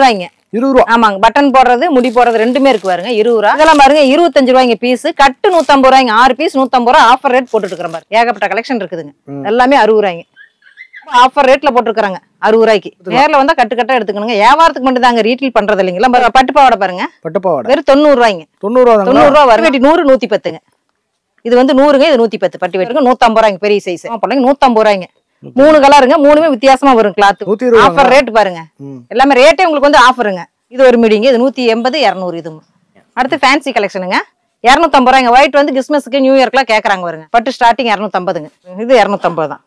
ரூபாய்ங்க. 20 ரூபா. ஆமாங்க. பட்டன் போடுறது முடி போடுறது ரெண்டுமே இருக்கு பாருங்க. 20 ரூபா. இதெல்லாம் பாருங்க 25 ரூபாய்ங்க பீஸ். கட்டு 150 ரூபாய்ங்க. 6 பீஸ் 150 ரூபா ஆஃபர் ரேட் போட்டுட்டு இருக்கிறேன் பாருங்க. ஏகப்பட்ட கலெக்ஷன் இருக்குதுங்க. எல்லாமே 60 ரூபாய்ங்க. ஆஃபர் ரேட்ல போட்டுருக்காங்க 60 ரூபாய்க்கு. நேர்ல வந்தா கட்டு கட்டா எடுத்துக்கணுங்க. வியாபாரத்துக்கு மட்டும் தாங்க, ரீட்டெயில் பண்றது இல்லைங்களா. பட்டு பாவாடை பாருங்க. பட்டு பாவாடை வெறும் 90 ரூபாய்ங்க. 90 ரூபா. 90 ரூபா வரும். 100 110ங்க. இது வந்து 100ங்க, இது 110. பட்டு வெட்டுங்க 150 ரூபாய்ங்க பெரிய சைஸ். பிள்ளைங்க 150 ரூபாய்ங்க. 3 கலருங்க, 3மே வித்தியாசமா வரும் கிளாத். ஆஃபர் ரேட் பாருங்க. எல்லாமே ரேட்டே உங்களுக்கு வந்து ஆஃபருங்க. இது ஒரு மீடியங்க, இது 180 200. இது அடுத்து ஃபேன்சி கலெக்ஷனுங்க. 250 ரூபாய்ங்க. ஒயிட் வந்து கிறிஸ்மஸ்க்கு நியூ இயர்க்குலாம் கேக்குறாங்க பாருங்க. பட்டு ஸ்டார்டிங் 250ங்க. இது 250 தான்.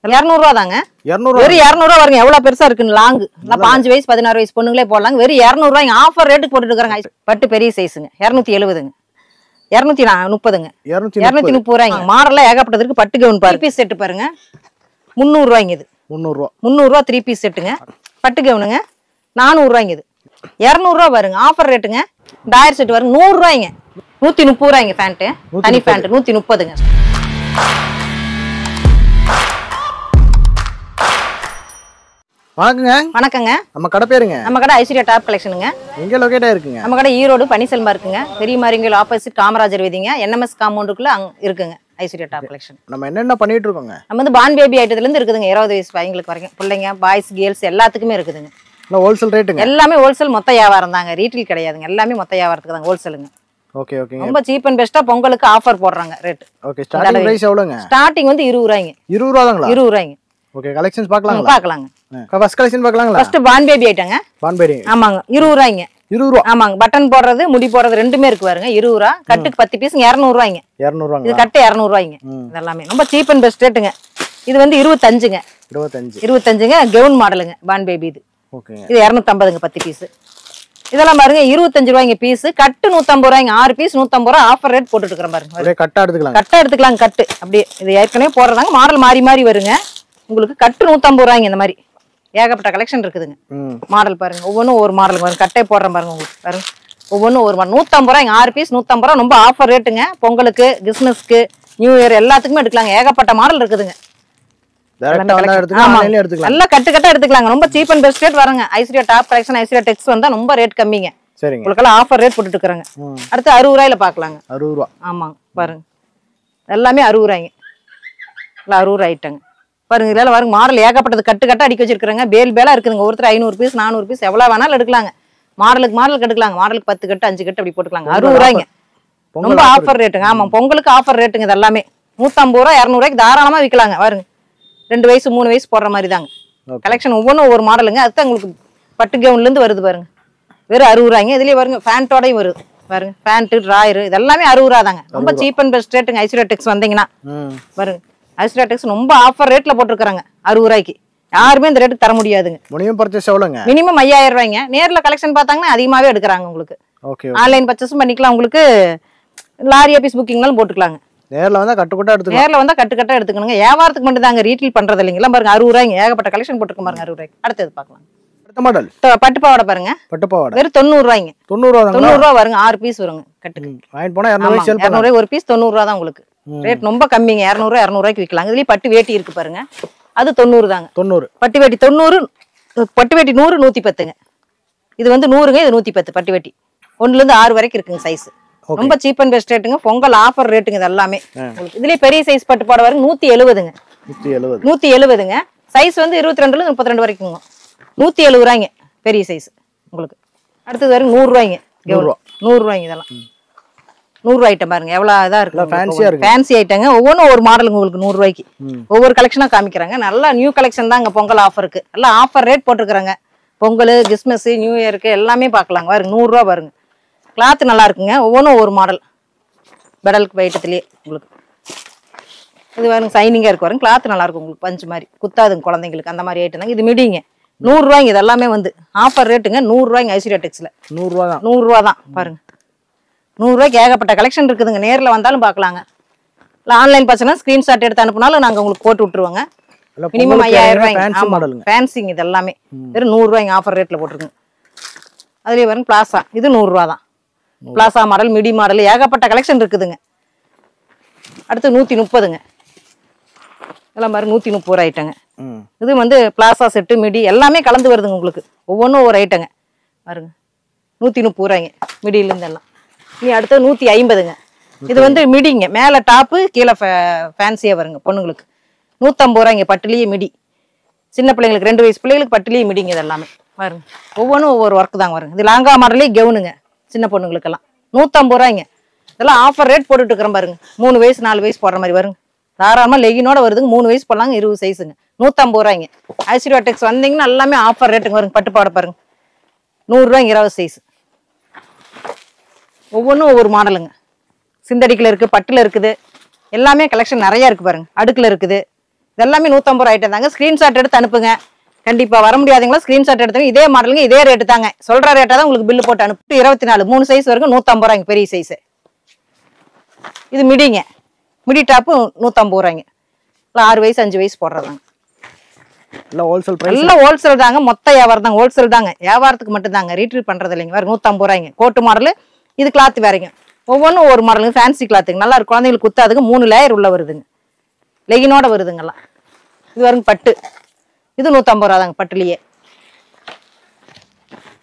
200 ரூபா தாங்க. வெறும் 200 ரூபா வருங்க. எவ்வளவு பெருசா இருக்குன்னு லாங். 5 வயசு 16 வயசு பொண்ணுங்களே போடலாங்க. வெறும் 200 ரூபாய்ங்க. ஆஃபர் ரேட்டுக்கு போட்டுட்டு இருக்காங்க. பட்டு பெரிய சைஸுங்க 270ங்க. 230ங்க. 230 ரூபாய்ங்க. மாடல்லாம் ஏகப்பட்டது இருக்கு. பட்டு கவுன் பாருங்க. பீஸ் செட் பாருங்க 300 ரூபாய்ங்க. இது 300 ரூபா. 300 ரூபா 3 பீஸ் செட்டுங்க. பட்டு கவுனுங்க 400 ரூபாய்ங்க. இது 200 ரூபா வருங்க. ஆஃபர் ரேட்டுங்க. டாயர் செட் வருங்க 100 ரூபாய்ங்க. 130 ரூபாய்ங்க. பேண்ட் தனி பேண்ட் 130ங்க. வணக்கங்க. வணக்கங்க. நம்ம கடை பேருங்க? நம்ம கடை ஐஸ்வர்யா டாப் கலெக்ஷனுங்க. எங்க லொகேட் ஆயிருக்குங்க? நம்ம கடை ஈரோடு பனிசெல்மா இருக்குங்க. பெரிய மாரிங்கல் ஆப்போசிட் காமராஜர் வீதிங்க. NMS காம்பவுண்டுக்குள்ள இருக்குங்க ஐஸ்வர்யா டாப் கலெக்ஷன். நம்ம என்னென்ன பண்ணிட்டு இருக்கோங்க? நம்ம வந்து பான் பேபி ஐட்டத்துல இருந்து இருக்குதுங்க. 20 வயசு பையங்களுக்கு வரைக்கும் பிள்ளைங்க, பாய்ஸ், கேர்ள்ஸ் எல்லாத்துக்குமே இருக்குதுங்க. ஹோல்சேல் ரேட்டுங்க? எல்லாமே ஹோல்சேல் மொத்த வியாபாரம் தாங்க. ரீட்டெயில் கிடையாதுங்க. எல்லாமே மொத்த வியாபாரத்துக்கு தாங்க. ஹோல்சேலுங்க. Okay okay. ரொம்ப சீப் அண்ட் பெஸ்டா பொங்கலுக்கு ஆஃபர் போடுறாங்க ரேட். ஓகே. ஸ்டார்டிங் பிரைஸ் எவ்வளவுங்க? ஸ்டார்டிங் வந்து 20 ரூபாய்ங்க. 20 ரூபா தாங்களா? 20 ரூபாய்ங்க. ஓகே. கலெக்ஷன்ஸ் பார்க்கலாங்களா? பார்க்கலாங்க. ஃபர்ஸ்ட் கலெக்ஷன் பார்க்கலாங்களா? ஃபர்ஸ்ட் பான் பேபி ஐட்டங்க. Born baby. ஆமாங்க. 20 ரூபாய்ங்க. 20 ரூபா. ஆமாங்க. பட்டன் போடுறது முடி போடுறது ரெண்டுமே இருக்கு பாருங்க. 20 ரூபா. கட்டுக்கு 10 பீஸ் 200 ரூபாய்ங்க. 200 ரூபாங்க. இது கட்டு 200 ரூபாய்ங்க. இதெல்லாமே ரொம்ப சீப் அண்ட் பெஸ்ட் ரேட்டுங்க. இது வந்து 25ங்க. 25ங்க. கவுன் மாடலுங்க பான் பேபி. இது ஓகே. இது 250ங்க 10 பீஸ். இதெல்லாம் பாருங்க 25 ரூபாய்ங்க பீஸ். கட்டு 150 ரூபாய்ங்க. 6 பீஸ் 150 ரூபா ஆஃபர் ரேட் போட்டுட்டு இருக்கறேன் பாருங்க. அப்படியே கட்டா எடுத்துக்கலாம். கட்டா எடுத்துக்கலாம். கட்டு அப்படியே இது ஏற்கனவே போடுறதாங்க. மாடல் மாறி மாறி வருங்க. உங்களுக்கு கட்டு 150 ரூபாய்ங்க. இந்த மாதிரி ஏகப்பட்ட கலெக்ஷன் இருக்குதுங்க. மாடல் பாருங்க. ஒவ்வொன்றும் ஒரு மாடல் பாருங்க. கட்டை போடுறேன் பாருங்க. உங்களுக்கு பாருங்க ஒவ்வொன்றும் ஒரு மாடல். 150 ரூபாய்ங்க. 6 பீஸ் 150 ரூபா. ரொம்ப ஆஃபர் ரேட்டுங்க. பொங்கலுக்கு, கிறிஸ்மஸ்க்கு, நியூ இயர் எல்லாத்துக்குமே எடுக்கலாங்க. ஏகப்பட்ட மாடல் இருக்குதுங்க. நல்லா கட்டு கட்டா எடுத்துக்கலாங்க. ரொம்ப சீப் அண்ட் பெஸ்ட் ரேட் வருங்க. ஐஸ்வர்யா டாப் கலெக்ஷன், ஐஸ்வர்யா டெக்ஸ் வந்தா ரொம்ப ரேட் கம்மிங்க. சரிங்க. உங்களுக்கெல்லாம் ஆஃபர் ரேட் போட்டுட்டு இருக்காங்க. அடுத்து 60 ரூபாயில பாக்கலாங்க. 60 ரூபா. ஆமாங்க. பாருங்க எல்லாமே 60 ரூபாய்ங்க. 60 ரூபாய் ஐட்டங்க பாருங்க. இதெல்லாம் பாருங்க மாடல் ஏகப்பட்டது. கட்டு கட்டா அடிக்க வச்சிருக்காங்க. பேல் பேலா இருக்குதுங்க. ஒருத்தர் 500 பீஸ் 400 பீஸ் எவ்வளவு வேணாலும் எடுக்கலாங்க. மாடலுக்கு மாடலுக்கு எடுக்கலாங்க. மாடலுக்கு 10 கட்டு 5 கட்டு அப்படி போட்டுக்கலாங்க. 60 ரூபாய்ங்க. ரொம்ப ஆஃபர் ரேட்டுங்க. ஆமா பொங்கலுக்கு ஆஃபர் ரேட்டுங்க. இது எல்லாமே 150 ரூபா 200 ரூபாய்க்கு தாராளமா விற்கலாங்க. பாருங்க 2 வயசு 3 வயசு போடுற மாதிரி தாங்க கலெக்ஷன். ஒவ்வொன்றும் ஒவ்வொரு மாடலுங்க. அதுதான் உங்களுக்கு பட்டு கவுன்ல இருந்து வருது பாருங்க. வெறும் 60 ரூபாய்ங்க. இதுலயே பாருங்க பேண்டோடையும் வருது பாருங்க. பேண்ட், டிராயர் இதெல்லாமே 60 ரூபா தாங்க. ரொம்ப சீப் அண்ட் பெஸ்ட் ரேட்டுங்க. ஐஸ்வர்யா டெக்ஸ் வந்தீங்கன்னா பாருங்க. ஐஸ்வர்யா டெக்ஸ் ரொம்ப ஆஃபர் ரேட்ல போட்டுருக்காங்க 60 ரூபாய்க்கு. யாருமே இந்த ரேட்டுக்கு தர முடியாதுங்க. Minimum purchase எவ்வளவுங்க? மினிமம் 5000 ரூபாய்ங்க. நேர்ல கலெக்ஷன் பார்த்தாங்கன்னா அதிகமாவே எடுக்கிறாங்க உங்களுக்கு. ஓகே. ஆன்லைன் பர்ச்சேஸும் பண்ணிக்கலாம். உங்களுக்கு லாரி ஆபீஸ் புக்கிங்னாலும் போட்டுக்கலாங்க. நேர்ல வந்தா கட்டு கட்டா எடுத்துக்கலாம். நேர்ல வந்தா கட்டு கட்டா எடுத்துக்கணுங்க. வியாபாரத்துக்கு மட்டும் தாங்க. ரீட்டெயில் பண்றது இல்லைங்களா. பாருங்க 60 ரூபாய்ங்க. ஏகப்பட்ட கலெக்ஷன் போட்டுருக்க பாருங்க 60 ரூபாய்க்கு. அடுத்தது பார்க்கலாம். அடுத்த மாடல் பட்டு பாவாடை பாருங்க. பட்டு பாவாடை வெறும் 90 ரூபாய்ங்க. 90 ரூபா தாங்க. 90 ரூபா வருங்க. 6 பீஸ் வருங்க கட்டுக்கு. வாங்கிட்டு போனா 200 சேல் 200 ரூபாய் ஒரு பீஸ் 90 ரூபா தான் உங்களுக்கு. ரேட் ரொம்ப கம்மிங்க. 200 200 ரூபாய்க்கு விற்கலாம். இதுலயே பட்டு வேட்டி இருக்கு பாருங்க. அது 90 தாங்க. 90. பட்டு வேட்டி 90. பட்டு வேட்டி 100 110ங்க. இது வந்து 100ங்க. இது 110 பட்டு வேட்டி. 1ல இருந்து 6 வரைக்கும் இருக்குங்க சைஸ். ரொம்ப சீப் அண்ட் பெஸ்ட் ரேட்டுங்க. பொங்கல் ஆஃபர் ரேட்டுங்க. இது எல்லாமே இதுலயே பெரிய சைஸ் பட்டு பாவாடை வருங்க. 170ங்க. 170ங்க. சைஸ் வந்து 22ல இருந்து 32 வரைக்குங்க. 170 ரூபாய்ங்க பெரிய சைஸ் உங்களுக்கு. அடுத்தது வரும் 100 ரூபாய்ங்க. 100 ரூபாய்ங்க. இதெல்லாம் 100 ரூபாய் ஐட்டம் பாருங்க. எவ்வளவு இதா இருக்கு. ஃபேன்சி ஐட்டங்க. ஒவ்வொன்றும் ஒரு மாடலுங்க உங்களுக்கு 100 ரூபாய்க்கு. ஒவ்வொரு கலெக்ஷனா காமிக்கிறாங்க. நல்லா நியூ கலெக்ஷன் தாங்க. பொங்கல் ஆஃபருக்கு எல்லாம் ஆஃபர் ரேட் போட்டுருக்காங்க. பொங்கல், கிறிஸ்மஸ், நியூ இயருக்கு எல்லாமே பார்க்கலாங்க. பாருங்க 100 ரூபா பாருங்க. கிளாத் நல்லா இருக்குங்க. ஒவ்வொன்றும் ஒரு மாடல். பெடலுக்கு ஐட்டத்திலேயே உங்களுக்கு இது பாருங்க. சைனிங்கா இருக்கு பாருங்க. கிளாத் நல்லா இருக்கும் உங்களுக்கு. பஞ்சு மாதிரி குத்தாதுங்க குழந்தைங்களுக்கு. அந்த மாதிரி ஐட்டம் தாங்க. இது மிடிங்க. 100 ரூபாய்ங்க. இது எல்லாமே வந்து ஆஃபர் ரேட்டுங்க. 100 ரூபாய்ங்க. ஐஸ்வர்யா டெக்ஸ்ல 100 ரூபா தான். 100 ரூபா தான் பாருங்க. 100 ரூபாய்க்கு ஏகப்பட்ட கலெக்ஷன் இருக்குதுங்க. நேர்ல வந்தாலும் பார்க்கலாங்க. இல்லை ஆன்லைன் பர்சனா ஸ்கிரீன்ஷாட் எடுத்து அனுப்புனாலும் நாங்கள் உங்களுக்கு போட்டு விட்டுருவோங்க. மினிமம் 5000 ரூபாய்ங்க. ஃபேன்சிங் இது எல்லாமே வெறும் 100 ரூபாய்ங்க. ஆஃபர் ரேட்ல போட்டுருக்குங்க. அதுலேயே வரும் பிளாசா. இது 100 ரூபா தான். பிளாசா மாடல், மிடி மாடல் ஏகப்பட்ட கலெக்ஷன் இருக்குதுங்க. அடுத்து 130ங்க. இதெல்லாம் பாருங்க 130 ரூபா ஐட்டங்க. ம். இது வந்து பிளாசா செட்டு மிடி எல்லாமே கலந்து வருதுங்க உங்களுக்கு. ஒவ்வொன்றும் ஒரு ஐட்டங்க பாருங்க. 130 ரூபாய்ங்க மிடியிலேருந்து எல்லாம். இனி அடுத்தது 150ங்க. இது வந்து மிடிங்க, மேலே டாப்பு கீழே ஃபேன்சியாக வருங்க பொண்ணுங்களுக்கு. 150 ரூபாய்ங்க பட்டுலேயே மிடி. சின்ன பிள்ளைங்களுக்கு 2 வயசு பிள்ளைங்களுக்கு பட்டுலேயே மிடிங்க. இது எல்லாமே பாருங்க ஒவ்வொன்றும் ஒவ்வொரு ஒர்க்கு தாங்க வருங்க. இது லாங்கா மாடலே கெவுனுங்க சின்ன பொண்ணுங்களுக்கெல்லாம் 150 ரூபாய்ங்க. இதெல்லாம் ஆஃபர் ரேட் போட்டுட்டு இருக்கிறோம் பாருங்க. 3 வயசு 4 வயசு போடுற மாதிரி வருங்க. தாராளமாக லெகினோட வருதுங்க. 3 வயசு போடலாங்க. 20 சைஸுங்க. 150 ரூபாய்ங்க. ஐஸ்வர்யா டெக்ஸ் வந்தீங்கன்னா எல்லாமே ஆஃபர் ரேட்டுங்க வருங்க. பட்டுப்பாட பாருங்க 100 ரூபாய்ங்க 20 சைஸ். ஒவ்வொன்றும் ஒவ்வொரு மாடலுங்க. சிந்தடிக்கில் இருக்குது, பட்டில் இருக்குது, எல்லாமே கலெக்ஷன் நிறையா இருக்குது பாருங்க. அடுக்கில் இருக்குது. இதெல்லாமே 150 ரூபா ஐட்டம் தாங்க. ஸ்க்ரீன்ஷாட் எடுத்து அனுப்புங்க. கண்டிப்பாக வர முடியாதுங்களா ஸ்க்ரீன்ஷாட் எடுத்துங்க. இதே மாடலுங்க, இதே ரேட்டு தாங்க. சொல்கிற ரேட்டாக தான் உங்களுக்கு பில்லு போட்டு அனுப்பிட்டு 24 3 சைஸ் வரைக்கும் 150 ரூபாய்ங்க பெரிய சைஸு. இது மிடிங்க, மிடி டாப்பு 150 ரூபாய்ங்க. இல்லை 6 வயசு 5 வயசு போடுறதாங்க. எல்லாம் ஹோல்சேல் பிரைஸ். எல்லாம் ஹோல்சேல் தாங்க. மொத்த வியாபாரம் தாங்க. ஹோல்சேல் தாங்க. வியாபாரத்துக்கு மட்டும் தாங்க. ரீட்ரீல் பண்ணுறது இல்லைங்க. வேறு 150 ரூபாய்ங்க. கோட்டு மாடலு. இது கிளாத் வேறங்க. ஒவ்வொன்றும் ஒரு மாடலுங்க. ஃபேன்சி கிளாத்துங்க. நல்லா இருக்கும். குழந்தைங்களுக்கு குத்தாதுங்க. 3 லேயர் உள்ள வருதுங்க. லெகினோட வருதுங்கெல்லாம். இது வருங்க பட்டு. இது 150 ரூபா தாங்க பட்டுலேயே.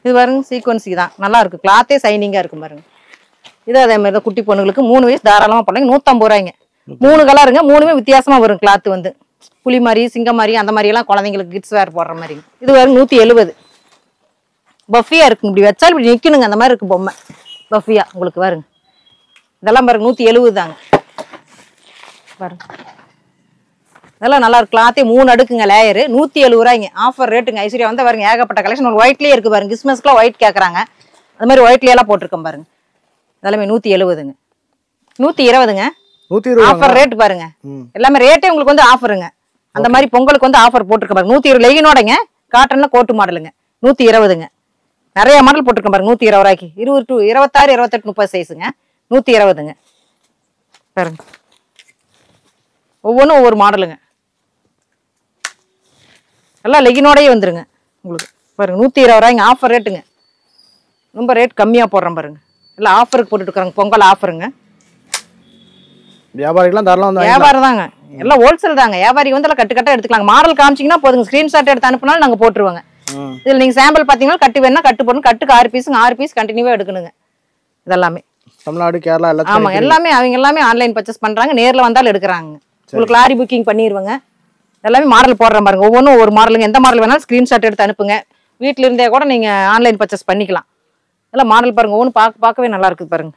இது வருங்க சீக்வன்சி தான். நல்லா இருக்கு. கிளாத்தே சைனிங்காக இருக்கும் பாருங்க. இது அதே மாதிரி தான் குட்டி பொண்ணுங்களுக்கு 3 வயசு தாராளமாக போடலாங்க. 150 ரூபாய்ங்க. 3 கலருங்க. 3மே வித்தியாசமாக வரும். கிளாத் வந்து புலி மாதிரி சிங்கம் மாதிரி அந்த மாதிரி எல்லாம் குழந்தைங்களுக்கு கிட்ஸ் வேர் போடுற மாதிரி. இது வரும் 170. பஃபியா இருக்குங்க. இப்படி வச்சாலும் இப்படி நிற்கணுங்க. அந்த மாதிரி இருக்கு பொம்மை பஃபியா உங்களுக்கு வருங்க. இதெல்லாம் பாருங்க 170 தாங்க பாருங்க. இதெல்லாம் நல்லா இருக்கு. கிளாத்தே 3 அடுக்குங்க லேயரு. 170 ரூபாய்ங்க. ஆஃபர் ரேட்டுங்க. ஐஸ்வர்யா வந்து பாருங்க ஏகப்பட்ட கலெக்ஷன். ஒரு ஒயிட்லேயே இருக்கு பாருங்க. கிறிஸ்மஸ்க்குலாம் ஒயிட் கேட்குறாங்க. அது மாதிரி ஒயிட்லேயெல்லாம் போட்டிருக்கோம் பாருங்க. இதெல்லாமே 170ங்க. 120ங்க. 120 ஆஃபர் ரேட் பாருங்க. எல்லாமே ரேட்டே உங்களுக்கு வந்து ஆஃபருங்க. அந்த மாதிரி பொங்கலுக்கு வந்து ஆஃபர் போட்டிருக்கேன் பாருங்க. 120 லெகினோடங்க. காட்டன்ல கோட்டு மாடலுங்க. 120ங்க. நிறைய மாடல் போட்டிருக்கேன் பாருங்க. 120 ரூபாய்க்கு 20 to 26 28 30 சைஸுங்க. 120ங்க பாருங்க. ஒவ்வொன்றும் ஒவ்வொரு மாடலுங்க. எல்லாம் லெகினோடயே வந்துருங்க உங்களுக்கு பாருங்க. 120 ரூபாய்ங்க. ஆஃபர் ரேட்டுங்க. ரொம்ப ரேட் கம்மியாக போடுறேன் பாருங்க. எல்லாம் ஆஃபருக்கு போட்டுட்டு இருக்காங்க. பொங்கல் ஆஃபருங்க. வியாபாரிகளாம் தாராளம் வந்து வியாபாரம் தாங்க. எல்லாம் ஹோல்சேல் தாங்க. வியாபாரி வந்து எல்லாம் கட்டு எடுத்துக்கலாங்க. மாடல் காமிச்சிங்கன்னா போதுங்க. ஸ்க்ரீன்ஷாட் எடுத்து அனுப்பினாலும் நாங்கள் போட்டுருவாங்க. இதில் நீங்கள் சாம்பிள் பார்த்தீங்கன்னா கட்டு வேணும்னா கட்டு போடணும். கட்டுக்கு 6 பீஸுங்க. 6 பீஸ் கண்டினியூவாக எடுக்கணுங்க. இதெல்லாமே தமிழ்நாடு கேரளா எல்லாத்தையும். ஆமாம் எல்லாமே அவங்க எல்லாமே ஆன்லைன் பர்ச்சேஸ் பண்ணுறாங்க. நேரில் வந்தாலும் எடுக்கிறாங்க. உங்களுக்கு லாரி புக்கிங் பண்ணிடுவாங்க. எல்லாமே மாடல் போடுற பாருங்க. ஒவ்வொன்றும் ஒவ்வொரு மாடலுங்க. எந்த மாடல் வேணாலும் ஸ்க்ரீன்ஷாட் எடுத்து அனுப்புங்க. வீட்டில் இருந்தே கூட நீங்கள் ஆன்லைன் பர்ச்சேஸ் பண்ணிக்கலாம். எல்லாம் மாடல் பாருங்க. ஒவ்வொன்று பார்க்கவே நல்லா இருக்குது பாருங்க.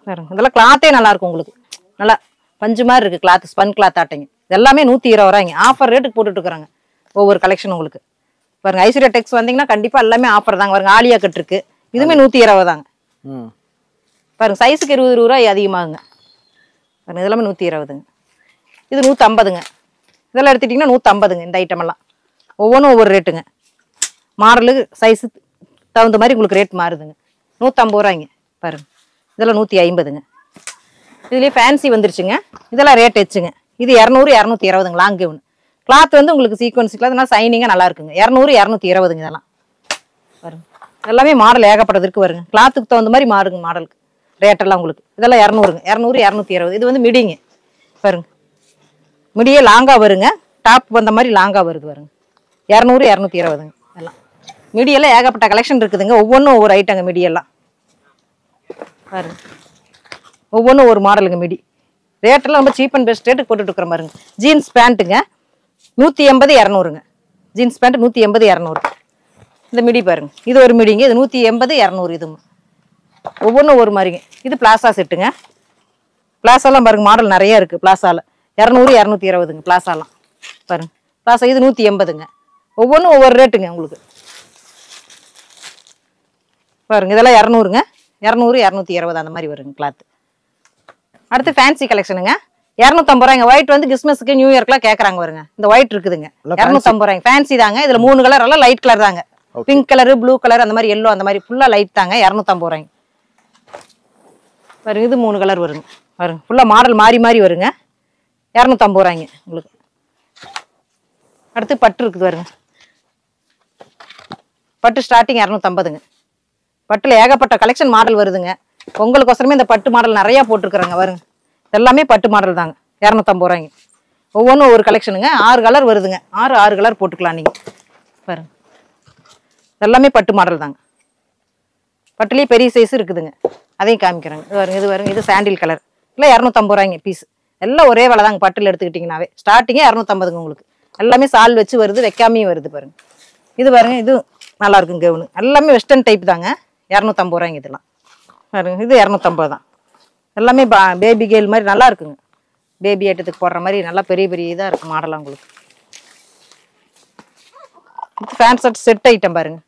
பாருங்க இதெல்லாம் கிளாத்தே நல்லா இருக்கும் உங்களுக்கு. நல்லா பஞ்சு மாதிரி இருக்குது கிளாத். Spun cloth ஆட்டைங்க. இது எல்லாமே 120 ரூபாய்ங்க. ஆஃபர் ரேட்டுக்கு போட்டுட்டு இருக்கிறாங்க ஒவ்வொரு கலெக்ஷன் உங்களுக்கு பாருங்க. ஐஸ்வர்யா டெக்ஸ் வந்தீங்கன்னா கண்டிப்பாக எல்லாமே ஆஃபர் தாங்க பாருங்க. ஆலியா கட் இருக்கு. இதுவுமே 120 தாங்க பாருங்க. சைஸுக்கு 20 ரூபா அதிகமாகுங்க பாருங்க. இதெல்லாமே 120ங்க. இது 150ங்க. இதெல்லாம் எடுத்துட்டிங்கன்னா 150ங்க. இந்த ஐட்டம் எல்லாம் ஒவ்வொன்றும் ஒவ்வொரு ரேட்டுங்க. மாடலு சைஸு தகுந்த மாதிரி உங்களுக்கு ரேட் மாறுதுங்க. 150 ரூபாய்ங்க பாருங்க. இதெல்லாம் 150ங்க. இதுலேயே ஃபேன்சி வந்துருச்சுங்க. இதெல்லாம் ரேட் வச்சுங்க. இது 200 220ங்க. லாங் கவுன் கிளாத் வந்து உங்களுக்கு சீக்வன்ஸ் கிளாத் நல்லா சைனிங்காக நல்லா இருக்குங்க. 200 220ங்க. இதெல்லாம் பாருங்க. எல்லாமே மாடல் ஏகப்பட்டது இருக்கு பாருங்க. கிளாத்துக்கு தகுந்த மாதிரி மாறுங்க மாடலுக்கு ரேட்டெல்லாம் உங்களுக்கு. இதெல்லாம் 200ங்க. 200 220. இது வந்து மிடிங்க பாருங்க. மிடியே லாங்காக வருங்க. டாப் வந்த மாதிரி லாங்காக வருது பாருங்க. 200 220ங்க. எல்லாம் மிடியெல்லாம் ஏகப்பட்ட கலெக்ஷன் இருக்குதுங்க. ஒவ்வொன்றும் ஒவ்வொரு ஐட்டங்க. மிடியெல்லாம் பாருங்க. ஒவ்வொன்றும் ஒரு மாடலுங்க. மிடி ரேட்டெல்லாம் ரொம்ப சீப் அண்ட் பெஸ்ட் ரேட்டுக்கு போட்டுட்டு இருக்கிற பாருங்க. ஜீன்ஸ் பேண்ட்டுங்க 180 200ங்க. Jeans pant 180 200. இந்த மிடி பாருங்க. இது ஒரு மிடிங்க. இது 180 200. இது ஒவ்வொன்றும் ஒரு மாதிரிங்க. இது பிளாசா செட்டுங்க. பிளாசாலாம் பாருங்க. மாடல் நிறைய இருக்கு பிளாசாவில். 200 220ங்க. பிளாசாலாம் பாருங்க. பிளாசா இது 180ங்க. ஒவ்வொன்றும் ஒவ்வொரு ரேட்டுங்க உங்களுக்கு பாருங்க. இதெல்லாம் 200ங்க. 200 220 அந்த மாதிரி வருங்க கிளாத். அடுத்து ஃபேன்சி கலெக்ஷனுங்க. 250 ரூபாய்ங்க. ஒயிட் வந்து கிறிஸ்மஸ்க்கு நியூ இயர்க்குலாம் கேட்குறாங்க வருங்க. இந்த ஒயிட் இருக்குதுங்க. 250 ரூபாய்ங்க. ஃபேன்சி தாங்க. இதில் 3 கலர் எல்லாம் லைட் கலர் தாங்க. பிங்க் கலரு ப்ளூ கலர் அந்த மாதிரி எல்லோ அந்த மாதிரி ஃபுல்லாக லைட் தாங்க. 250 ரூபாய்ங்க பாருங்க. இது 3 கலர் வருங்க பாருங்க. ஃபுல்லாக மாடல் மாறி மாறி வருங்க. 250 ரூபாய்ங்க உங்களுக்கு. அடுத்து பட்டு இருக்குது பாருங்க. பட்டு ஸ்டார்டிங் 250ங்க. பட்டில் ஏகப்பட்ட கலெக்ஷன் மாடல் வருதுங்க. பொங்கலுக்கோசரமே இந்த பட்டு மாடல் நிறையா போட்டிருக்குறாங்க வருங்க. எல்லாமே பட்டு மாடல் தாங்க. 250 ரூபாய்ங்க. ஒவ்வொன்றும் ஒவ்வொரு கலெக்ஷனுங்க. 6 கலர் வருதுங்க. 6 கலர் போட்டுக்கலாம் நீங்கள் பாருங்க. எல்லாமே பட்டு மாடல் தாங்க. பட்டுலேயே பெரிய சைஸ் இருக்குதுங்க. அதையும் காமிக்கிறேங்க. இது வருங்க. இது சாண்டில் கலர். இல்லை 250 ரூபாய்ங்க பீஸ். எல்லாம் ஒரே விலை தாங்க. பட்டில் எடுத்துக்கிட்டிங்கனாவே ஸ்டார்டிங்கே 250ங்க உங்களுக்கு. எல்லாமே சால் வச்சு வருது, வைக்காமையும் வருது பாருங்க. இது பாருங்க. இது நல்லா இருக்குங்க கவுனு. எல்லாமே வெஸ்டர்ன் டைப் தாங்க. 250 ரூபாய்ங்க இதெல்லாம் பாருங்க. இது 250 தான். எல்லாமே பேபி கேர்ள் மாதிரி நல்லா இருக்குங்க. பேபி ஐட்டத்துக்கு போடுற மாதிரி நல்லா பெரிய பெரிய இதாக இருக்குது மாடலாக உங்களுக்கு. ஃபேண்ட் ஷர்ட் செட் ஐட்டம் பாருங்க.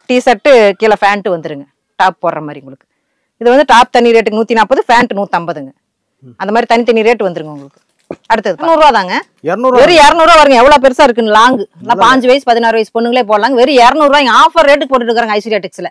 டிஷர்ட்டு கீழே ஃபேண்ட்டு வந்துருங்க. டாப் போடுற மாதிரி உங்களுக்கு. இது வந்து டாப் தனி ரேட்டுக்கு 140, ஃபேண்ட் 150ங்க. அந்த மாதிரி தனித்தனி ரேட் வந்துருங்க உங்களுக்கு. அடுத்தது 200 ரூபா தாங்க. வெறும் 200 ரூபா வருங்க. எவ்வளவு பெருசா இருக்குன்னு லாங். 5 வயசு 16 வயசு பொண்ணுங்களே போடலாங்க. வெறும் 200 ரூபாய்ங்க. ஆஃபர் ரேட்டுக்கு போட்டுட்டு இருக்காங்க ஐஸ்வர்யா டெக்ஸ்ல.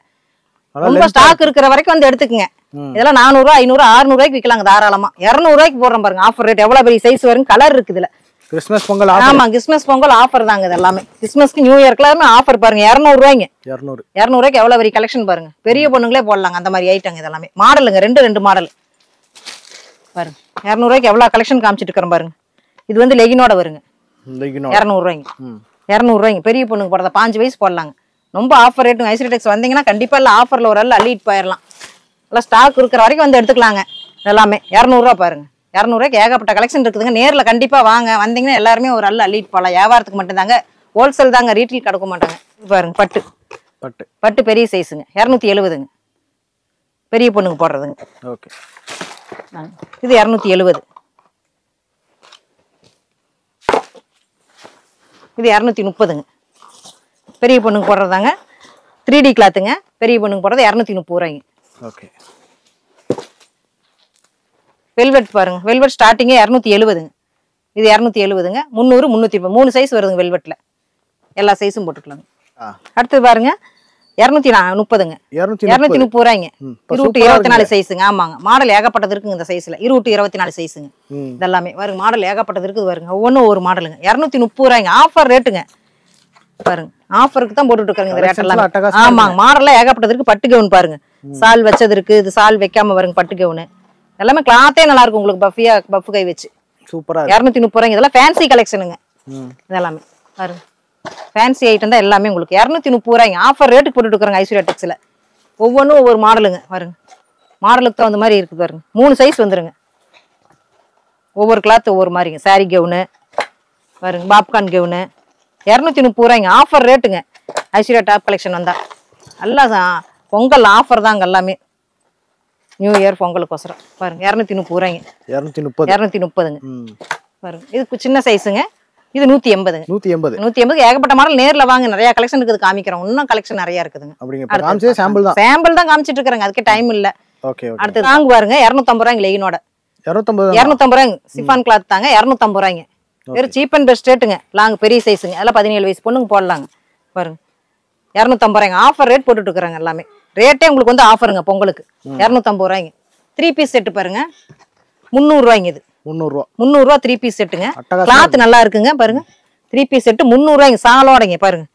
ரொம்ப ஸ்டாக் இருக்கிற வரைக்கும் வந்து எடுத்துக்கங்க. இதெல்லாம் 400, 500, 600 ரூபாய்க்கு விற்கலாங்க தாராளமா. 200 ரூபாய்க்கு போடுறோம் பாருங்க. ஆஃபர் ரேட் எவ்வளவு பெரிய சைஸ் வரும். கலர் இருக்கு இதுல. கிறிஸ்மஸ் பொங்கல். ஆமா, கிறிஸ்மஸ் பொங்கல் ஆஃபர் தாங்க. இது எல்லாமே கிறிஸ்மஸ்க்கு நியூ இயர்க்கு எல்லாமே ஆஃபர் பாருங்க. 200 ரூபாய்ங்க. 200 ரூபாய்க்கு எவ்வளவு பெரிய கலெக்ஷன் பாருங்க. பெரிய பொண்ணுங்களே போடலாங்க அந்த மாதிரி ஐட்டங்க. இதெல்லாமே மாடலுங்க. ரெண்டு மாடல் பாருங்க. 200 ரூபாய்க்கு எவ்வளவு கலெக்ஷன் காமிச்சிட்டு இருக்கிறோம் பாருங்க. இது வந்து லெகினோட வருங்க. 200 ரூபாய்ங்க. 200 ரூபாய்ங்க. பெரிய பொண்ணுக்கு போடுறத 5 வயசு போடலாங்க. ரொம்ப ஆஃபர் ரேட்டுங்க. ஐஸ்வர்யா டெக்ஸ் வந்தீங்கன்னா கண்டிப்பா எல்லாம் ஆஃபர்ல ஒரு அள்ளி அள்ளிட்டு போயிடலாம். எல்லாம் ஸ்டாக் இருக்கிற வரைக்கும் வந்து எடுத்துக்கலாங்க. எல்லாமே 200 ரூபா பாருங்க. 200 ரூபாய்க்கு ஏகப்பட்ட கலெக்ஷன் இருக்குதுங்க. நேர்ல கண்டிப்பா வாங்க. வந்தீங்கன்னா எல்லாருமே ஒரு அள்ளிட்டு போகலாம். வியாபாரத்துக்கு மட்டும் தாங்க. ஹோல்சேல் தாங்க. ரீட்டெயில் கொடுக்க மாட்டாங்க. பாருங்க பட்டு பட்டு பட்டு பெரிய சைஸுங்க. 270ங்க. பெரிய பொண்ணுக்கு போடுறதுங்க. ஓகே. இது 270. இது 230ங்க. பெரிய பொண்ணுக்கு போடுறதாங்க. 3D கிளாத்துங்க. பெரிய பொண்ணுக்கு போடுறது 230 ரூபாய்ங்க. ஓகே. வெல்வெட் பாருங்க. வெல்வெட் ஸ்டார்டிங்கே 270ங்க. இது 270ங்க. 300, 330 3 சைஸ் வருதுங்க வெல்வெட்ல. எல்லா சைஸும் போட்டுக்கலாங்க. அடுத்து பாருங்க 230ங்க. 230 ரூபாய்ங்க. 24 சைஸுங்க. ஆமாங்க. மாடல் ஏகப்பட்டது இருக்குங்க இந்த சைஸ்ல. 24 சைஸுங்க. இதெல்லாமே பாருங்க. மாடல் ஏகப்பட்டது இருக்குது பாருங்க. ஒவ்வொன்றும் ஒரு மாடலுங்க. 230 ரூபாய்ங்க. ஆஃபர் ரேட்டுங்க பாருங்க. ஆஃபருக்கு தான் போட்டுட்டு இருக்காங்க இந்த ரேட் எல்லாம். ஆமாங்க. மாடல்லாம் ஏகப்பட்டது இருக்கு. பட்டு கவுன் பாருங்க. சால் வச்சது இருக்கு. இது சால் வைக்காம பாருங்க. பட்டு கவுனு எல்லாமே கிளாத்தே நல்லா இருக்கும் உங்களுக்கு. பஃபியா பஃப் கை வச்சு சூப்பரா 230 ரூபாய்ங்க. இதெல்லாம் ஃபேன்சி கலெக்ஷனுங்க. இதெல்லாமே பாருங்க. ஃபேன்சி ஐட்டம் தான் எல்லாமே உங்களுக்கு. 230 ரூபாய்ங்க. ஆஃபர் ரேட்டுக்கு போட்டுட்டு இருக்காங்க ஐஸ்வர்யா டெக்ஸ்ல. ஒவ்வொன்றும் ஒவ்வொரு மாடலுங்க பாருங்க. மாடலுக்கு தகுந்த மாதிரி இருக்குது பாருங்க. 3 சைஸ் வந்துருங்க. ஒவ்வொரு கிளாத் ஒவ்வொரு மாதிரிங்க. சாரி கவுனு பாருங்க. பாப்கார்ன் கவுனு 230 ரூபாய்ங்க. ஆஃபர் ரேட்டுங்க. ஐஸ்வர்யா டாப் கலெக்ஷன் வந்தா எல்லாம் பொங்கல் ஆஃபர் தாங்க. எல்லாமே நியூ இயர் பொங்கலுக்கோசரம் பாருங்க. 230 ரூபாய்ங்க. 230ங்க பாருங்க. இது சின்ன சைஸுங்க. இது 180ங்க. 180 ஏகப்பட்ட மாடல். நேர்ல வாங்க. நிறைய கலெக்ஷன் இருக்குது காமிக்கிறோம். இன்னும் கலெக்ஷன் நிறைய இருக்குதுங்க. சாம்பிள் தான் காமிச்சிட்டு இருக்காங்க. அதுக்கு டைம் இல்ல. அடுத்து தாங்க பாருங்க. 250 ரூபாய்ங்க. லெகினோட 250 ரூபாய்ங்க. சிஃபான் கிளாத் தாங்க. 250 ரூபாய்ங்க. வெறும் சீப் அண்ட் பெஸ்ட் ரேட்டுங்க. லாங் பெரிய சைஸுங்க. அதெல்லாம் 17 வயசு பொண்ணுங்க போடலாங்க பாருங்க. 250 ரூபாய்ங்க. ஆஃபர் ரேட் போட்டுட்டு இருக்காங்க எல்லாமே. ரேட்டே உங்களுக்கு வந்து ஆஃபருங்க பொங்கலுக்கு. 250 ரூபாய்ங்க. 3 பீஸ் செட்டு பாருங்க. 300 ரூபாய்ங்க. இது 300 ரூபா 3 பீஸ் செட்டுங்க. கிளாத் நல்லா இருக்குங்க பாருங்க. 3 பீஸ் செட்டு 300 ரூபாய்ங்க. சாலோடங்க பாருங்க.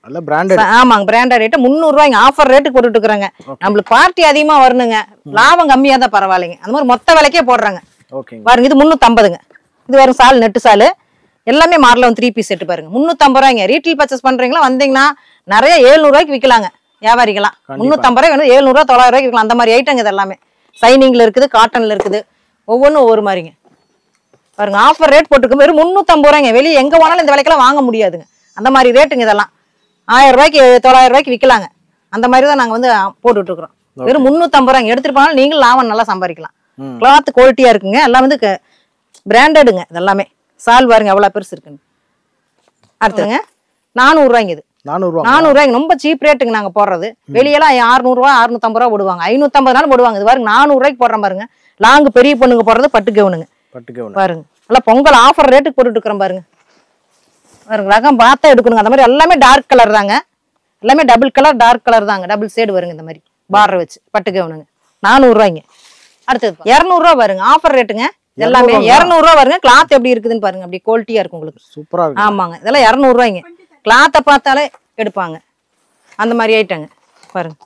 ஆமாங்க. பிராண்டட் ரேட்டு 300 ரூபாய்ங்க. ஆஃபர் ரேட்டுக்கு போட்டுட்டு இருக்காங்க. நம்மளுக்கு பார்ட்டி அதிகமா வரணுங்க. லாபம் கம்மியா தான் பரவாயில்லைங்க. அந்த மாதிரி மொத்த விலைக்கே போடுறாங்க பாருங்க. இது 350ங்க. இது வரும் சால் நெட்டு சாலு. எல்லாமே மாடல 3 பீஸ் செட்டு பாருங்க. 350 ரூபாய்ங்க. ரீட்டெயில் பர்ச்சேஸ் பண்றீங்களா வந்தீங்கன்னா நிறைய 700 ரூபாய்க்கு விற்கலாங்க. வியாபாரிக்கலாம் 350 ரூபாய் வேணும். 700 ரூபாய் 900 ரூபாய்க்கு விற்கலாம். அந்த மாதிரி ஐட்டங்க. இது எல்லாமே சைனிங்ல இருக்குது. காட்டன்ல இருக்குது. ஒவ்வொன்றும் ஒவ்வொரு மாதிரிங்க பாருங்க. ஆஃபர் ரேட் போட்டுருக்கு. வெறும் 350 ரூபாய்ங்க. வெளியே எங்க போனாலும் இந்த விலைக்கெல்லாம் வாங்க முடியாதுங்க. அந்த மாதிரி ரேட்டுங்க. இதெல்லாம் 1000 ரூபாய்க்கு 900 ரூபாய்க்கு விற்கலாங்க. அந்த மாதிரி தான் நாங்க வந்து போட்டுட்டு இருக்கிறோம். வெறும் 350 ரூபாய்ங்க. எடுத்துட்டு போனாலும் நீங்களும் லாபம் நல்லா சம்பாதிக்கலாம். கிளாத் குவாலிட்டியா இருக்குங்க. எல்லாம் வந்து பிராண்டடுங்க. இதெல்லாமே சால் பாருங்க எவ்வளவு பெருசு இருக்குன்னு. அடுத்துங்க 400 ரூபாய்ங்க. இது 400 ரூபாய்ங்க. ரொம்ப சீப் ரேட்டுங்க நாங்க போடுறது. வெளியெல்லாம் 600 ரூபாய் 650 ரூபாய் போடுவாங்க. 550 நாளும் போடுவாங்க. இது பாருங்க 400 ரூபாய்க்கு போடுறோம் பாருங்க. லாங் பெரிய பொண்ணுங்க போடுறது பட்டு கவுனுங்க பாருங்க. எல்லாம் பொங்கல் ஆஃபர் ரேட்டுக்கு போட்டுட்டு இருக்கிறோம் பாருங்க. பாருங்க ரகம் பார்த்தா எடுக்கணுங்க. அந்த மாதிரி எல்லாமே டார்க் கலர் தாங்க. எல்லாமே டபுள் கலர் டார்க் கலர் தாங்க. டபுள் ஷேடு வருங்க. இந்த மாதிரி பார்டர் வச்சு பட்டு கவுனுங்க. 400 ரூபாய்ங்க. அடுத்தது 200 ரூபாய் வருங்க. ஆஃபர் ரேட்டுங்க. எல்லாமே 200 ரூபாய் வருங்க. கிளாத் எப்படி இருக்குதுன்னு பாருங்க. அப்படி குவாலிட்டியா இருக்கும் உங்களுக்கு. சூப்பரா இருக்கு. ஆமாங்க. இதெல்லாம் 200 ரூபாய்ங்க. கிளாத்தை பார்த்தாலே எடுப்பாங்க. அந்த மாதிரி ஐட்டங்க பாருங்க.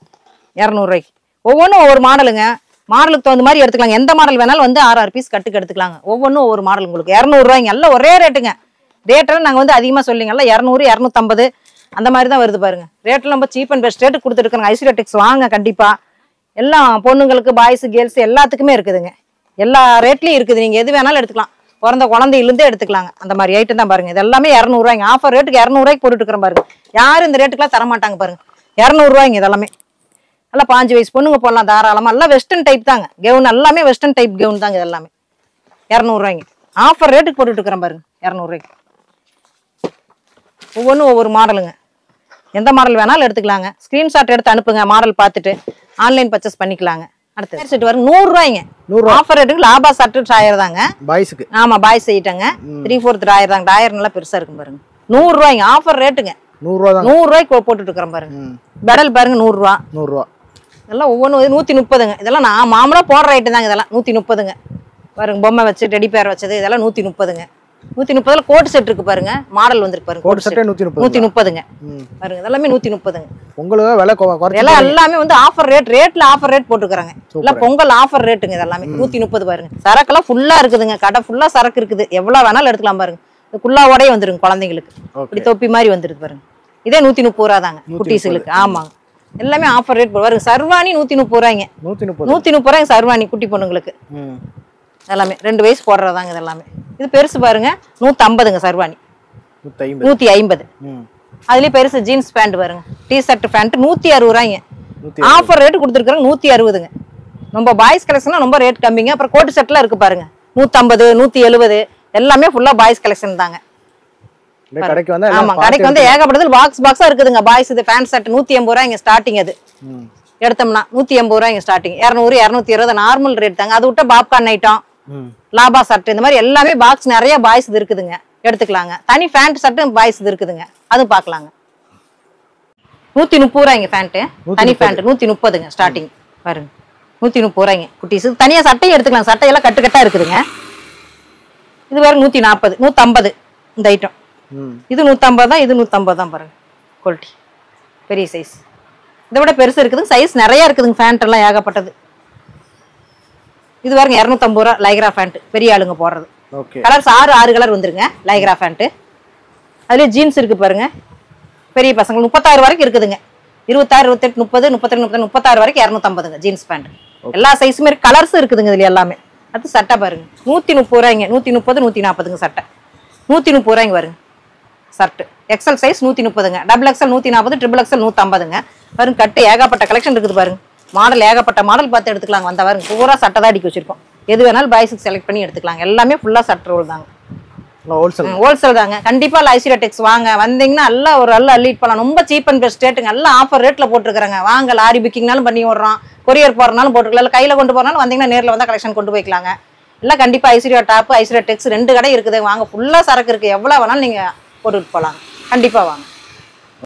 200 ரூபாய்க்கு. ஒவ்வொன்றும் ஒவ்வொரு மாடலுங்க. மாடலுக்கு தகுந்த மாதிரி எடுத்துக்கலாம். எந்த மாடல் வேணாலும் வந்து 6 பீஸ் கட்டுக்கு எடுத்துக்கலாங்க. ஒவ்வொன்றும் ஒவ்வொரு மாடல் உங்களுக்கு 200 ரூபாய்ங்க. எல்லாம் ஒரே ரேட்டுங்க. ரேட்டெல்லாம் நாங்கள் வந்து அதிகமாக சொல்லிங்க. எல்லாம் 200 250 அந்த மாதிரி தான் வருது பாருங்க. ரேட்டில் நம்ம சீப் அண்ட் பெஸ்ட் ரேட்டு கொடுத்துருக்காங்க. ஐஸ்வர்யா டெக்ஸ் வாங்க கண்டிப்பா. எல்லாம் பொண்ணுங்களுக்கு பாய்ஸ் கேர்ள்ஸ் எல்லாத்துக்குமே இருக்குதுங்க. எல்லா ரேட்லயும் இருக்குது. நீங்க எது வேணாலும் எடுத்துக்கலாம். பிறந்த குழந்தையிலிருந்தே எடுத்துக்கலாங்க. அந்த மாதிரி ஐட்டம் தான் பாருங்க. இது எல்லாமே 200 ரூபாய்ங்க. ஆஃபர் ரேட்டுக்கு 200 ரூபாய்க்கு போட்டுட்டு இருக்கிற பாருங்க. யாரும் இந்த ரேட்டுக்குலாம் தரமாட்டாங்க பாருங்க. 200 ரூபாய்ங்க இதெல்லாமே. எல்லாம் 5 வயசு பொண்ணுங்க போடலாம் தாராளமா. எல்லாம் வெஸ்டர்ன் டைப் தாங்க. கவுன் எல்லாமே வெஸ்டர்ன் டைப் கவுன் தாங்க. இது எல்லாமே 200 ரூபாய்ங்க. ஆஃபர் ரேட்டுக்கு போட்டுட்டு இருக்கிறேன் பாருங்க. 200 ரூபாய்க்கு. ஒவ்வொன்றும் ஒவ்வொரு மாடலுங்க. எந்த மாடல் வேணாலும் எடுத்துக்கலாங்க. ஸ்கிரீன்ஷாட் எடுத்து அனுப்புங்க. மாடல் பார்த்துட்டு ஆன்லைன் பர்ச்சேஸ் பண்ணிக்கலாங்க. அடுத்து செட் வரும் 100 ரூபாய்ங்க. ஆஃபர் ரேட்டுக்கு லாபா சட்டு ட்ராயர் தாங்க. பாய்ஸ்க்கு. ஆமா பாய்ஸ் ஐட்டங்க. 3/4 ட்ராயர் தாங்க. ட்ராயர் நல்லா பெருசா இருக்கும் பாருங்க. 100 ரூபாய்ங்க. ஆஃபர் ரேட்டுங்க. 100 ரூபாய் தான். 100 ரூபாய்க்கு போட்டுட்டு இருக்கிறேன் பாருங்க. பெடல் பாருங்க 100 ரூபா. 100 ரூபாய். இதெல்லாம் ஒவ்வொன்றும் 130ங்க. இதெல்லாம் நான் மாமூலா போடுற ஐட்டம் தாங்க. இதெல்லாம் 130ங்க. பாருங்க பொம்மை வச்சு டெடி பேர் வச்சது இதெல்லாம் 130ங்க. 130ல கோட் செட் இருக்கு பாருங்க. மாடல் வந்திருக்கு பாருங்க. Coat set 130. 130ங்க. பாருங்க இதெல்லாமே 130ங்க. உங்களுக்கு விலை குறைச்சு எல்லாம் எல்லாமே வந்து ஆஃபர் ரேட்ல ஆஃபர் ரேட் போட்டுக்கறாங்க. எல்லாம் பொங்கல் ஆஃபர் ரேட்டுங்க. இதெல்லாமே 130 பாருங்க. சரக்கெல்லாம் ஃபுல்லா இருக்குதுங்க. கடை ஃபுல்லா சரக்கு இருக்குது. எவ்வளவு வேணாலும் எடுத்துக்கலாம் பாருங்க. இந்த குல்லாவோடயே வந்துருங்க குழந்தைங்களுக்கு. இப்படி தொப்பி மாதிரி வந்துருது பாருங்க. இதே 130 ரூபா தாங்க குட்டீஸ்களுக்கு. ஆமாங்க. எல்லாமே ஆஃபர் ரேட் பாருங்க. சர்வாணி 130 ரூபாய்ங்க. 130 ரூபாய்ங்க சர்வாணி குட்டி பொண்ணுங்களுக்கு. எல்லாமே 2 வயசு போடுறதாங்க. இதெல்லாமே இது பெருசு பாருங்க. 150ங்க சர்வாணி. 150. அதுலயே பெருசு ஜீன்ஸ் பேண்ட் பாருங்க. டி ஷர்ட் பேண்ட் 160 ரூபாய்ங்க. ஆஃபர் ரேட் கொடுத்துருக்காங்க 160ங்க. ரொம்ப பாய்ஸ் கலெக்ஷன்லாம் ரொம்ப ரேட் கம்மிங்க. அப்புறம் கோட் செட்லாம் இருக்கு பாருங்க. 150 170 எல்லாமே ஃபுல்லா பாய்ஸ் கலெக்ஷன் தாங்க. கடைக்கு வந்து ஆமா கடைக்கு வந்து ஏகப்பட்டது பாக்ஸா இருக்குதுங்க. பாய்ஸ் இது பேண்ட் ஷர்ட் 180 ரூபாய்ங்க ஸ்டார்டிங். அது எடுத்தோம்னா 180 ரூபாய்ங்க ஸ்டார்டிங். 200 220 நார்மல் ரேட் தாங்க. அது விட்ட பாப்கார்ன் ஐட்டம் லாபா சர்ட் இந்த மாதிரி எல்லாமே பாக்ஸ் நிறைய பாய்ஸ் இது இருக்குதுங்க. எடுத்துக்கலாங்க. தனி பேண்ட் ஷர்ட் பாய்ஸ் இது இருக்குதுங்க. அது பாக்கலாங்க. 130 ரூபாய்ங்க பேண்ட். தனி பேண்ட் 130ங்க ஸ்டார்டிங் பாருங்க. 130 ரூபாய்ங்க குட்டீஸ். தனியா சட்டையும் எடுத்துக்கலாம். சட்டையெல்லாம் கட்டுக்கட்டா இருக்குதுங்க. இது பாருங்க 140 150 இந்த ஐட்டம். இது 150 தான். இது 150 தான் பாருங்க. குவாலிட்டி பெரிய சைஸ். இதை விட பெருசு இருக்குதுங்க. சைஸ் நிறைய இருக்குதுங்க. பேண்ட் எல்லாம் ஏகப்பட்டது. இது பாருங்க 250 ரூபா லைக்ரா பேண்ட். பெரிய ஆளுங்க போடுறது. கலர்ஸ் 6 கலர் வந்துருங்க. Lycra pant. அதுலயே ஜீன்ஸ் இருக்கு பாருங்க. பெரிய பசங்க 36 வரைக்கும் இருக்குதுங்க. 26 28 30 32 30 36 வரைக்கும் 250ங்க ஜீன்ஸ் பேண்ட். எல்லா சைஸுமே கலர்ஸ் இருக்குதுங்க இதுல எல்லாமே. அடுத்து சட்டை பாருங்க 130 ரூபாய்ங்க. 130 140ங்க சட்டை. 130 ரூபாய்ங்க பாருங்க ஷர்ட். எக்ஸல் சைஸ் 130ங்க. டபுள் எக்ஸல் 140 ட்ரிபிள் எக்ஸல் 150ங்க. பாருங்க கட்டு ஏகப்பட்ட கலெக்ஷன் இருக்குது பாருங்க. மாடல் ஏகப்பட்ட மாடல் பார்த்து எடுத்துக்கலாங்க. வந்த பாருங்க பூரா சட்டை தான் அடிக்க வச்சிருக்கோம். எது வேணாலும் பாய்ஸுக்கு செலக்ட் பண்ணி எடுத்துக்கலாங்க. எல்லாமே ஃபுல்லா சட்டை ரோல் தாங்க. ஹோல்சேல் தாங்க. கண்டிப்பா ஐஸ்வர்யா டெக்ஸ் வாங்க. வந்தீங்கன்னா எல்லாம் ஒரு அள்ளிட்டு போகலாம். ரொம்ப சீப் அண்ட் பெஸ்ட் ரேட்டுங்க. எல்லாம் ஆஃபர் ரேட்ல போட்டுருக்காங்க. வாங்க. லாரி புக்கிங்னாலும் பண்ணி விடுறோம். கொரியர் போறனாலும் போட்டுக்கலாம். கையில கொண்டு போறனாலும் வந்தீங்கன்னா நேரில் வந்தா கலெக்ஷன் கொண்டு போய்க்கலாங்க. எல்லாம் கண்டிப்பா ஐஸ்வர்யா டாப் ஐஸ்வர்யா டெக்ஸ் 2 கடை இருக்குது. வாங்க. ஃபுல்லா சரக்கு இருக்கு. எவ்வளவு வேணாலும் நீங்க போட்டுட்டு போலாம். கண்டிப்பா வாங்க.